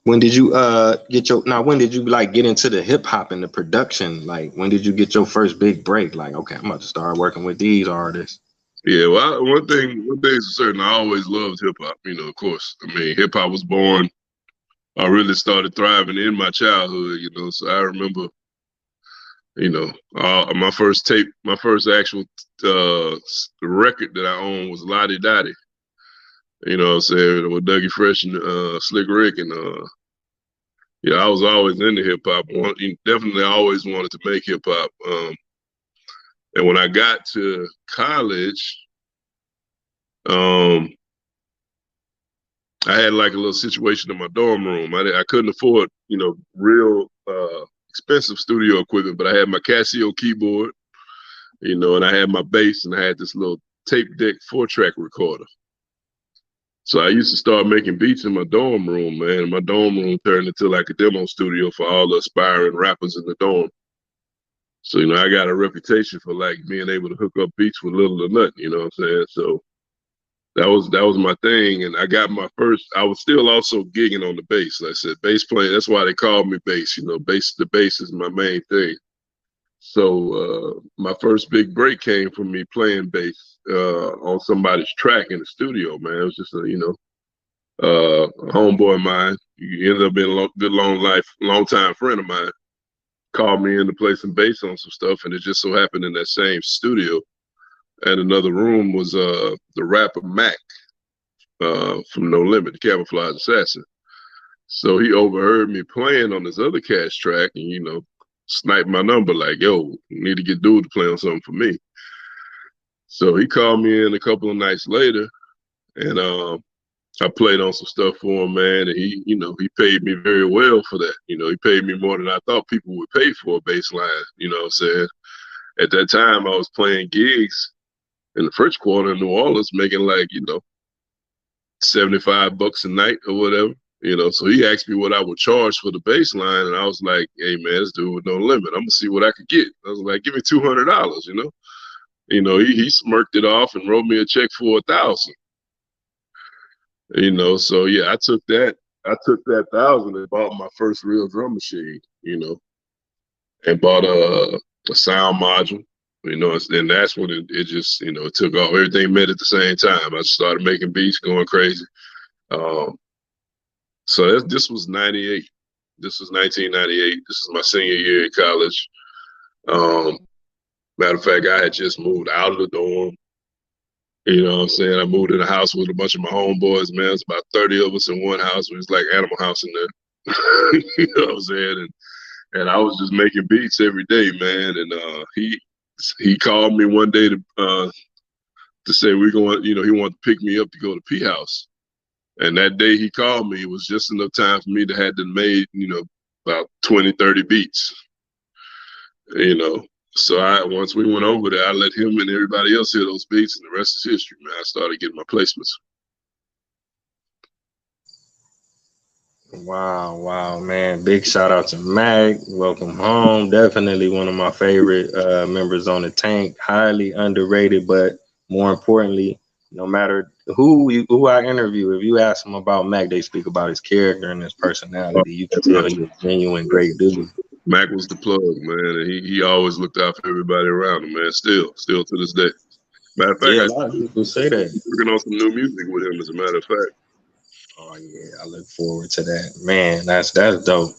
When did you get your now when did you like get into the hip hop and the production? Like when did you get your first big break? Like, okay, I'm about to start working with these artists. Yeah, well, one thing is certain. I always loved hip hop. Of course. I mean, hip hop was born. I really started thriving in my childhood. So I remember, my first tape, my first actual record that I owned was Lottie Dottie. You know what I'm saying? With Dougie Fresh and Slick Rick. And I was always into hip hop. Definitely always wanted to make hip hop. And when I got to college, um, I had like a little situation in my dorm room. I couldn't afford, real expensive studio equipment, but I had my Casio keyboard, and I had my bass, and I had this little tape deck 4-track recorder. So I used to start making beats in my dorm room, man. My dorm room turned into like a demo studio for all the aspiring rappers in the dorm. So, I got a reputation for like being able to hook up beats with little or nothing, you know what I'm saying? So that was my thing. And I got my first, I was still also gigging on the bass. Like I said, bass playing, that's why they called me bass, the bass is my main thing. So my first big break came from me playing bass on somebody's track in the studio, man. It was just a homeboy of mine. He ended up being a good long time friend of mine. Called me in to play some bass on some stuff, and it just so happened in that same studio, and another room was the rapper Mac from No Limit, the Camouflage Assassin. So he overheard me playing on this other Cash track, and sniped my number like, "Yo, need to get dude to play on something for me." So he called me in a couple of nights later, and I played on some stuff for him, man, and he paid me very well for that. He paid me more than I thought people would pay for a bass line. You know what I'm saying? At that time, I was playing gigs in the French Quarter in New Orleans, making like, $75 a night or whatever. So he asked me what I would charge for the bass line, and I was like, "Hey man, this dude with No Limit. I'm gonna see what I could get." I was like, "Give me $200." He smirked it off and wrote me a check for 1,000. So yeah, I took that 1,000 and bought my first real drum machine, and bought a sound module, and that's when it just, it took off. Everything met at the same time. I started making beats, going crazy. So this was 98. This was 1998. This is my senior year in college. Matter of fact, I had just moved out of the dorm. You know what I'm saying? I moved in a house with a bunch of my homeboys, man. It's about 30 of us in one house. It was like Animal House in there. You know what I'm saying? And I was just making beats every day, man. And he called me one day to say we're going, he wanted to pick me up to go to P House. And that day he called me, it was just enough time for me to have to made, about 20, 30 beats. So once we went over there, I let him and everybody else hear those beats, and the rest is history, man. I started getting my placements. Wow, man. Big shout out to Mac. Welcome home. Definitely one of my favorite members on the Tank. Highly underrated, but more importantly, no matter who I interview, if you ask them about Mac, they speak about his character and his personality. You can tell he's a genuine great dude. Mac was the plug, man, and he always looked out for everybody around him, man. Still to this day. Matter of fact, Yeah, a lot of people say that. Working on some new music with him, as a matter of fact. Oh yeah, I look forward to that. Man, that's dope.